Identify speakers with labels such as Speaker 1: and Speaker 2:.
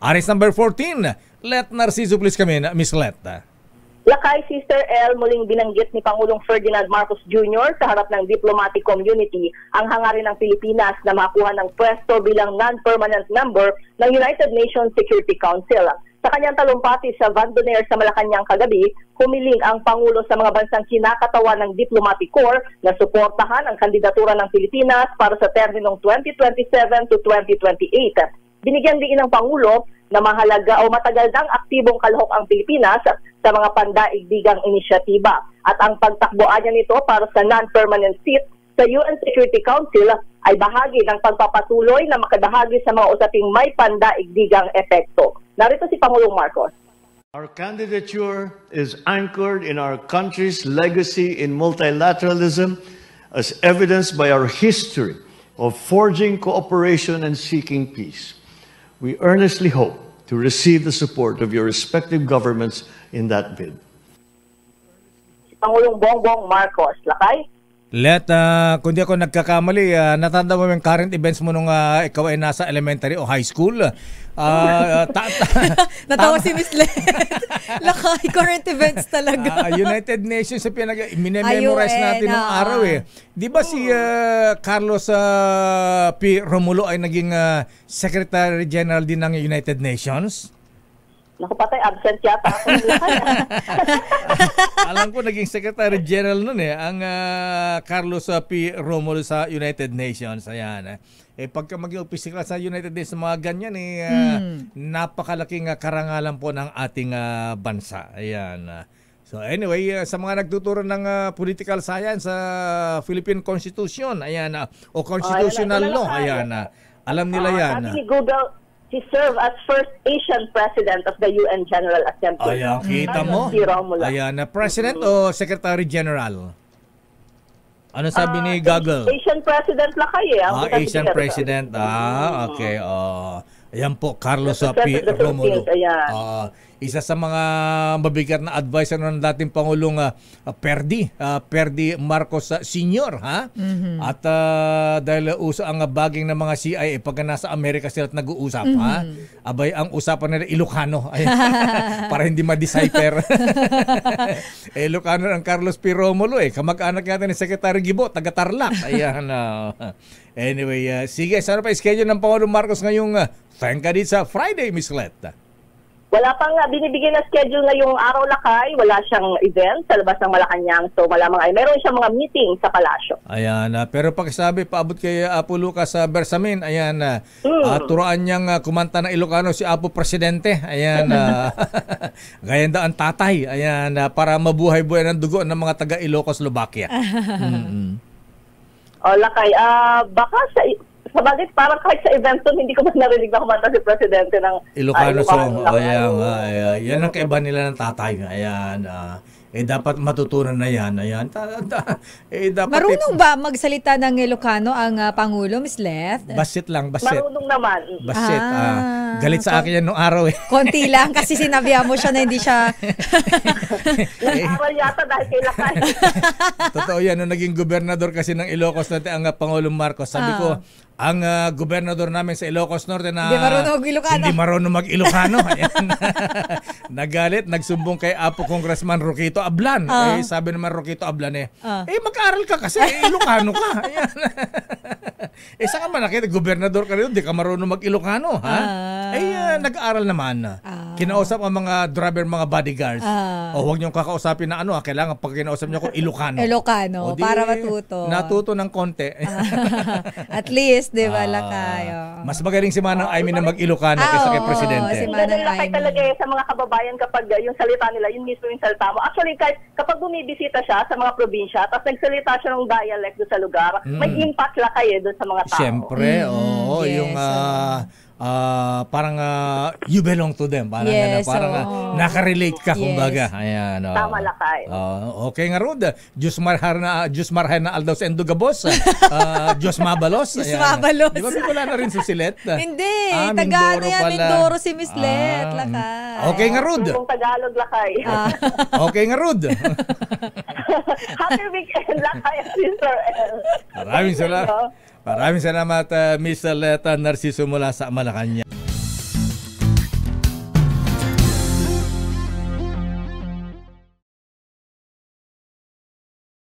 Speaker 1: Aris number 14, Let Narciso please come in, Miss Let.
Speaker 2: Lakay, Sister L, muling binanggit ni Pangulong Ferdinand Marcos Jr. sa harap ng diplomatic community ang hangarin ng Pilipinas na makuha ng pwesto bilang non-permanent member ng United Nations Security Council. Sa kanyang talumpati sa Vandonair sa Malacanang kagabi, humiling ang Pangulo sa mga bansang kinakatawan ng Diplomatic Corps na suportahan ang kandidatura ng Pilipinas para sa terminong 2027 to 2028. Binigyan din ng Pangulo na mahalaga o matagal nang aktibong kalahok ang Pilipinas sa mga pandaigdigang inisyatiba at ang pagtakbuan niya nito para sa non-permanent seat sa UN Security Council ay bahagi ng pagpapatuloy na makibahagi sa mga usaping may pandaigdigang epekto. Narito si Pangulong Marcos.
Speaker 3: Our candidature is anchored in our country's legacy in multilateralism as evidenced by our history of forging cooperation and seeking peace. We earnestly hope to receive the support of your respective governments in that bid.
Speaker 2: Pangulong Bongbong Marcos. Lakay?
Speaker 1: Let, kung di ako nagkakamali, natanda mo yung current events mo nung ikaw ay nasa elementary o high school.
Speaker 4: Natawa si Miss Let. Lakay, current events talaga.
Speaker 1: United Nations sa minimemorize natin nung araw eh. Di ba si Carlos P. Romulo ay naging Secretary General din ng United Nations?
Speaker 2: Naku patay, absent yata ako.
Speaker 1: Alam ko naging Secretary General nun eh, ang Carlos P. Romulo sa United Nations. Ayan. Pagka maging physical sa United Nations, mga ganyan napakalaking karangalan po ng ating bansa. Ayan. So anyway, sa mga nagtuturo ng political science sa Philippine Constitution, ayan, o constitutional law, ayan, alam nila yan.
Speaker 2: Sabi ni Google, he served as first Asian president of the UN General Assembly.
Speaker 1: Ayan, kita mo? Ayan, President o Secretary General? Ano sabi ni Google?
Speaker 2: Asian president lang kayo.
Speaker 1: Asian president. Okay. Ayan po, Carlos P. Romulo. Isa sa mga mabigat na advisor ng dating Pangulong Perdi Marcos Sr. At dahil uso ang baging ng mga CIA pag nasa Amerika sila at nag-uusap, abay ang usapan nila Ilocano para hindi ma-decipher. Ilocano ang Carlos P. Romulo kamag-anak natin ni Secretary Gibo, taga Tarlac. Ayan. Anyway, sige, sana pa schedule ng Pangulong Marcos ngayong tangka sa Friday, Miss Let.
Speaker 2: Wala pang binibigyan na schedule ngayong araw, Lakay. Wala siyang event sa labas ng Malacanang. So malamang ay meron siyang mga meeting sa palasyo. Ayan.
Speaker 1: Pero pagsabi, paabot kay Apo Lucas Bersamin, ayan, turuan niyang kumanta ng Ilocano si Apo Presidente. Ayan. Gayanda ang tatay. Ayan. Para mabuhay-buhay ng dugo ng mga taga Ilocos, Slovakia.
Speaker 2: Lakay, baka sa bagay, parang kahit sa event doon, hindi ko man narinig na kumanta si Presidente ng
Speaker 1: Ilocano song. Yan ang kaiba nila ng tatay. Ayan. Dapat matutunan na yan. Ayan.
Speaker 4: Dapat marunong ba magsalita ng Ilocano ang Pangulo, Miss Let?
Speaker 1: Basit lang, basit.
Speaker 2: Marunong naman.
Speaker 1: Basit. Galit sa akin yan nung araw
Speaker 4: Konti lang kasi sinabihan mo siya na hindi siya...
Speaker 2: Nag-aral yata dahil kay Lakay.
Speaker 1: Totoo yan. Nung naging gobernador kasi ng Ilocos natin ang Pangulong Marcos, sabi ko, ang gobernador namin sa Ilocos Norte na hindi marunong mag-Ilocano. Nagalit, nagsumbong kay Apo Congressman Roquito Ablan. Sabi naman Roquito Ablan mag-aral ka kasi, Ilocano ka. Saan ka man nakita, gobernador ka rin, di ka marunong mag-Ilocano. Nag-aaral naman. Kinausap ang mga driver, mga bodyguards. Huwag niyong kakausapin na kailangan pag kinausap niyo ko Ilocano.
Speaker 4: Ilocano, para matuto.
Speaker 1: Natuto ng konti.
Speaker 4: At least, di ba, Lakay?
Speaker 1: Mas magaling si Manang Aimee na mag-Ilocano kaysa kay Presidente.
Speaker 4: Si Manang
Speaker 2: Lakay talaga sa mga kababayan kapag yung salita nila, yun mismo yung salita mo. Actually, kapag bumibisita siya sa mga probinsya, tapos nagsalita siya ng dialect doon sa lugar, may impact Lakay doon sa mga tao.
Speaker 1: Siyempre, yung parang you belong to them. Parang nakarelate ka, kumbaga. Ayan.
Speaker 2: Tama, Lakay.
Speaker 1: Okay nga, Rod. Diyos marhay na aldaw sa Endugabos. Diyos mabalos.
Speaker 4: Diyos mabalos.
Speaker 1: Di ba wala na rin si Silet?
Speaker 4: Hindi. Taga Mindoro si Miss Let. Lakay.
Speaker 1: Okay nga, Rod.
Speaker 2: Yung Tagalog, Lakay.
Speaker 1: Okay nga, Rod.
Speaker 2: Happy weekend, Lakay, Sister L.
Speaker 1: Maraming salamat, Miss Let Narciso mula sa Malacanang.